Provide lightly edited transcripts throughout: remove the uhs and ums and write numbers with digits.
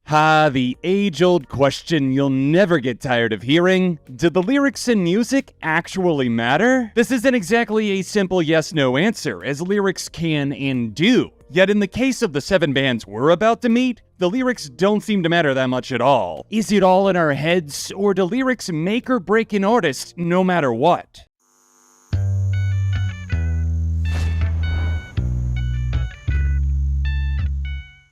The age-old question you'll never get tired of hearing. Do the lyrics in music actually matter? This isn't exactly a simple yes-no answer, as lyrics can and do. Yet in the case of the 7 bands we're about to meet, the lyrics don't seem to matter that much at all. Is it all in our heads, or do lyrics make or break an artist no matter what?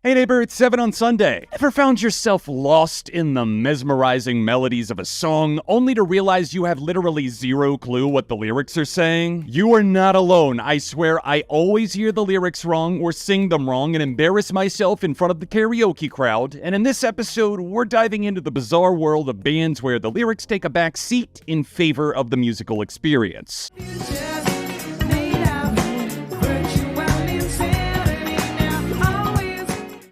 Hey neighbor, it's 7 on Sunday. Ever found yourself lost in the mesmerizing melodies of a song, only to realize you have literally zero clue what the lyrics are saying? You are not alone. I swear I always hear the lyrics wrong or sing them wrong and embarrass myself in front of the karaoke crowd. And in this episode, we're diving into the bizarre world of bands where the lyrics take a back seat in favor of the musical experience.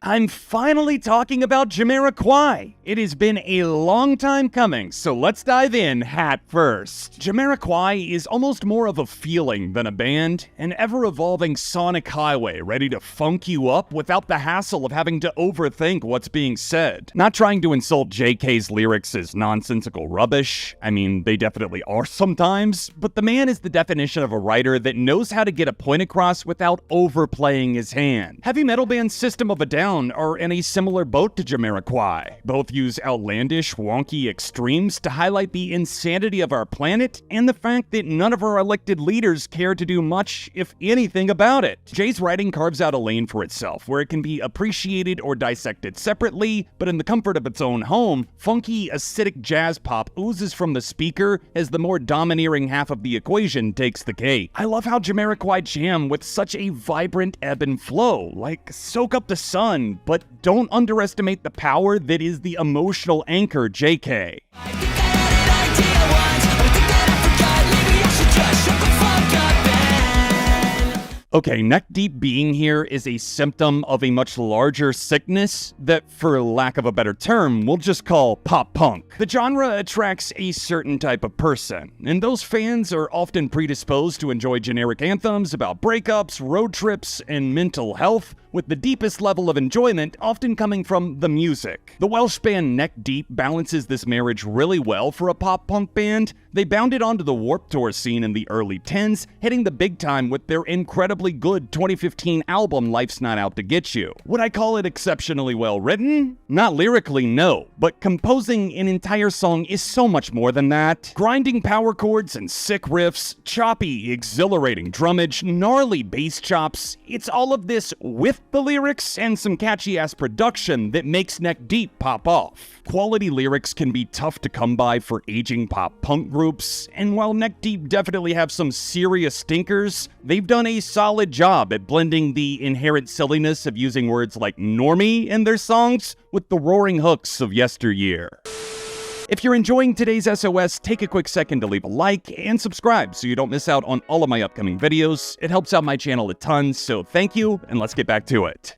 I'm finally talking about Jamiroquai. It has been a long time coming, so let's dive in hat first. Jamiroquai is almost more of a feeling than a band, an ever-evolving sonic highway ready to funk you up without the hassle of having to overthink what's being said. Not trying to insult JK's lyrics as nonsensical rubbish. I mean, they definitely are sometimes, but the man is the definition of a writer that knows how to get a point across without overplaying his hand. Heavy metal band System of a Down are in a similar boat to Jamiroquai. Both use outlandish, wonky extremes to highlight the insanity of our planet and the fact that none of our elected leaders care to do much, if anything, about it. Jay's writing carves out a lane for itself, where it can be appreciated or dissected separately, but in the comfort of its own home, funky, acidic jazz pop oozes from the speaker as the more domineering half of the equation takes the cake. I love how Jamiroquai jam with such a vibrant ebb and flow, like soak up the sun, but don't underestimate the power that is the emotional anchor JK. Okay, neck deep being here is a symptom of a much larger sickness that, for lack of a better term, we'll just call pop punk. The genre attracts a certain type of person, and those fans are often predisposed to enjoy generic anthems about breakups, road trips, and mental health, with the deepest level of enjoyment often coming from the music. The Welsh band Neck Deep balances this marriage really well for a pop-punk band. They bounded onto the Warped Tour scene in the early 10s, hitting the big time with their incredibly good 2015 album Life's Not Out to Get You. Would I call it exceptionally well written? Not lyrically, no, but composing an entire song is so much more than that. Grinding power chords and sick riffs, choppy, exhilarating drummage, gnarly bass chops, it's all of this with the lyrics and some catchy-ass production that makes Neck Deep pop off. Quality lyrics can be tough to come by for aging pop-punk groups, and while Neck Deep definitely have some serious stinkers, they've done a solid job at blending the inherent silliness of using words like normie in their songs with the roaring hooks of yesteryear. If you're enjoying today's SOS, take a quick second to leave a like and subscribe so you don't miss out on all of my upcoming videos. It helps out my channel a ton, so thank you, and let's get back to it.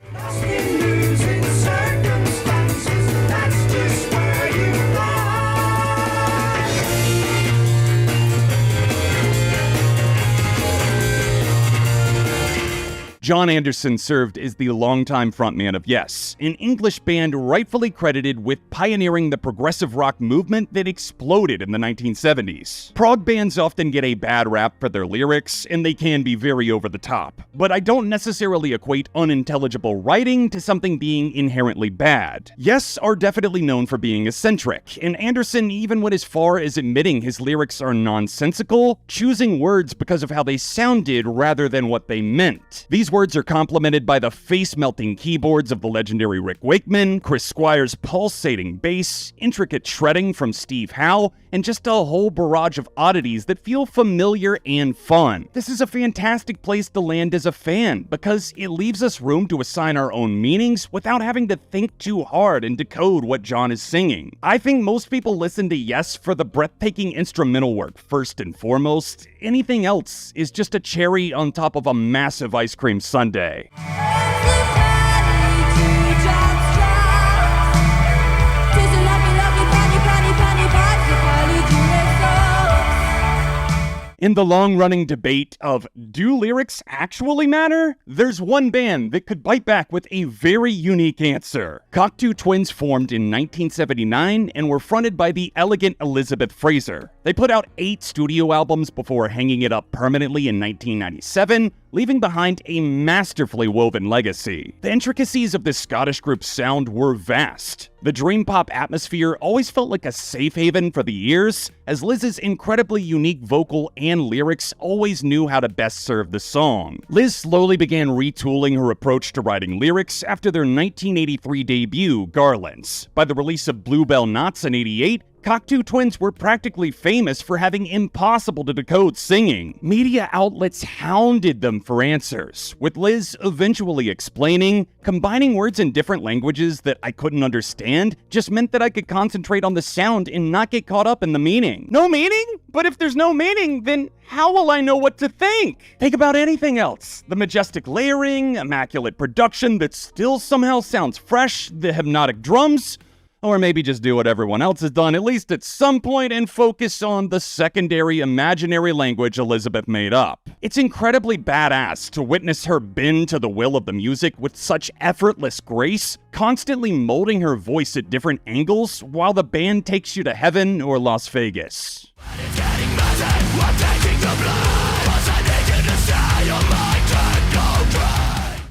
John Anderson served as the longtime frontman of Yes, an English band rightfully credited with pioneering the progressive rock movement that exploded in the 1970s. Prog bands often get a bad rap for their lyrics, and they can be very over the top, but I don't necessarily equate unintelligible writing to something being inherently bad. Yes are definitely known for being eccentric, and Anderson even went as far as admitting his lyrics are nonsensical, choosing words because of how they sounded rather than what they meant. These words are complemented by the face-melting keyboards of the legendary Rick Wakeman, Chris Squire's pulsating bass, intricate shredding from Steve Howe, and just a whole barrage of oddities that feel familiar and fun. This is a fantastic place to land as a fan, because it leaves us room to assign our own meanings without having to think too hard and decode what John is singing. I think most people listen to Yes for the breathtaking instrumental work first and foremost. Anything else is just a cherry on top of a massive ice cream sundae. In the long-running debate of do lyrics actually matter, there's one band that could bite back with a very unique answer. Cocteau Twins formed in 1979 and were fronted by the elegant Elizabeth Fraser. They put out 8 studio albums before hanging it up permanently in 1997, leaving behind a masterfully woven legacy. The intricacies of this Scottish group's sound were vast. The dream pop atmosphere always felt like a safe haven for the ears, as Liz's incredibly unique vocal and lyrics always knew how to best serve the song. Liz slowly began retooling her approach to writing lyrics after their 1983 debut, Garlands. By the release of Bluebell Knots in '88, Cocteau Twins were practically famous for having impossible to decode singing. Media outlets hounded them for answers, with Liz eventually explaining, combining words in different languages that I couldn't understand just meant that I could concentrate on the sound and not get caught up in the meaning. No meaning? But if there's no meaning, then how will I know what to think? Think about anything else. The majestic layering, immaculate production that still somehow sounds fresh, the hypnotic drums. Or maybe just do what everyone else has done, at least at some point, and focus on the secondary imaginary language Elizabeth made up. It's incredibly badass to witness her bend to the will of the music with such effortless grace, constantly molding her voice at different angles while the band takes you to heaven or Las Vegas.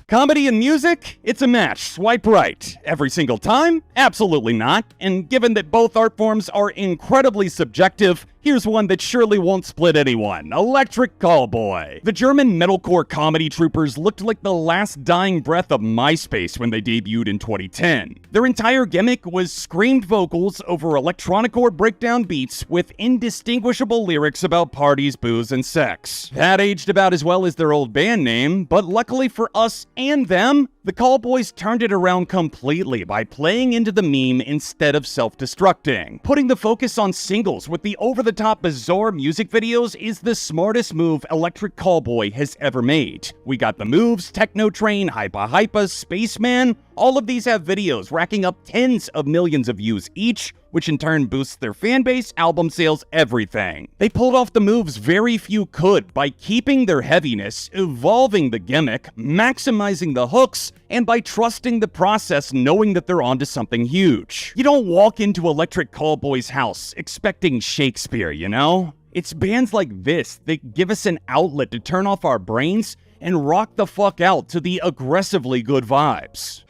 Comedy and music? It's a match. Swipe right. Every single time? Absolutely not. And given that both art forms are incredibly subjective, here's one that surely won't split anyone. Electric Callboy. The German metalcore comedy troopers looked like the last dying breath of MySpace when they debuted in 2010. Their entire gimmick was screamed vocals over electronicore breakdown beats with indistinguishable lyrics about parties, booze, and sex. That aged about as well as their old band name, but luckily for us and them, the Callboys turned it around completely by playing into the meme instead of self-destructing. Putting the focus on singles with the over-the-top bizarre music videos is the smartest move Electric Callboy has ever made. We got The Moves, Techno Train, Hypa Hypa, Spaceman. All of these have videos racking up tens of millions of views each, which in turn boosts their fanbase, album sales, everything. They pulled off the moves very few could by keeping their heaviness, evolving the gimmick, maximizing the hooks, and by trusting the process knowing that they're onto something huge. You don't walk into Electric Callboy's house expecting Shakespeare, you know? It's bands like this that give us an outlet to turn off our brains and rock the fuck out to the aggressively good vibes.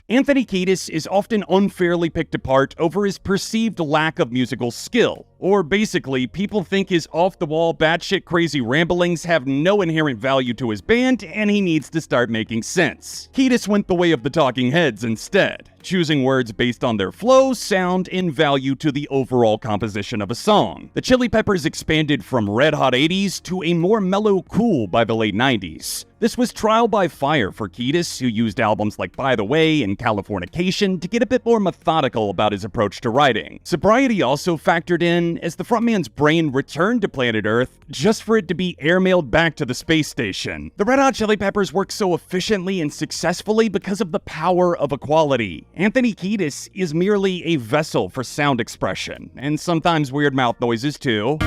Anthony Kiedis is often unfairly picked apart over his perceived lack of musical skill. Or basically, people think his off-the-wall, batshit crazy ramblings have no inherent value to his band, and he needs to start making sense. Kiedis went the way of the Talking Heads instead, choosing words based on their flow, sound, and value to the overall composition of a song. The Chili Peppers expanded from red-hot 80s to a more mellow cool by the late 90s. This was trial by fire for Kiedis, who used albums like By the Way and Californication to get a bit more methodical about his approach to writing. Sobriety also factored in as the frontman's brain returned to planet Earth just for it to be airmailed back to the space station. The Red Hot Chili Peppers work so efficiently and successfully because of the power of equality. Anthony Kiedis is merely a vessel for sound expression, and sometimes weird mouth noises too.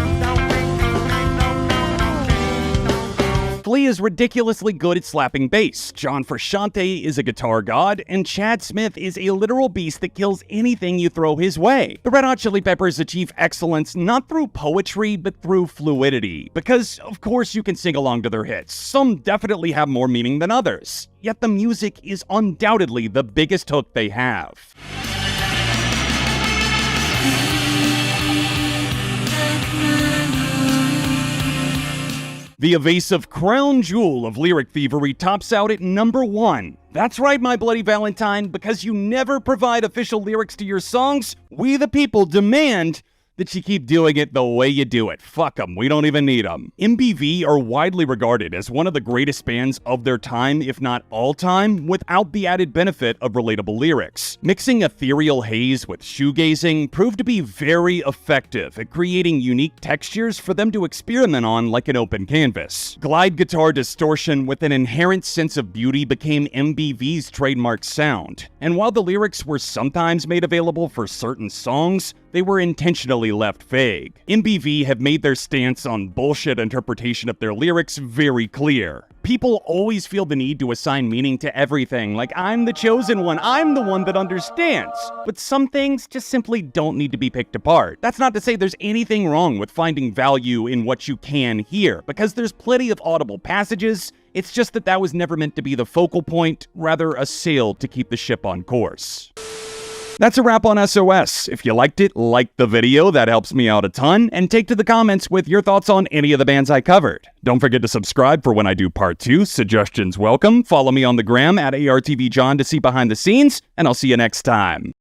Flea is ridiculously good at slapping bass, John Frusciante is a guitar god, and Chad Smith is a literal beast that kills anything you throw his way. The Red Hot Chili Peppers achieve excellence not through poetry, but through fluidity, because of course you can sing along to their hits. Some definitely have more meaning than others, yet the music is undoubtedly the biggest hook they have. The evasive crown jewel of lyric thievery tops out at number 1. That's right, my Bloody Valentine, because you never provide official lyrics to your songs, we the people demand that you keep doing it the way you do it. Fuck them, we don't even need them. MBV are widely regarded as one of the greatest bands of their time, if not all time, without the added benefit of relatable lyrics. Mixing ethereal haze with shoegazing proved to be very effective at creating unique textures for them to experiment on like an open canvas. Glide guitar distortion with an inherent sense of beauty became MBV's trademark sound, and while the lyrics were sometimes made available for certain songs, they were intentionally left vague. MBV have made their stance on bullshit interpretation of their lyrics very clear. People always feel the need to assign meaning to everything, like I'm the chosen one, I'm the one that understands. But some things just simply don't need to be picked apart. That's not to say there's anything wrong with finding value in what you can hear, because there's plenty of audible passages. It's just that that was never meant to be the focal point, rather a sail to keep the ship on course. That's a wrap on SOS. If you liked it, like the video, that helps me out a ton, and take to the comments with your thoughts on any of the bands I covered. Don't forget to subscribe for when I do part 2, suggestions welcome, follow me on the gram at ARTV John to see behind the scenes, and I'll see you next time.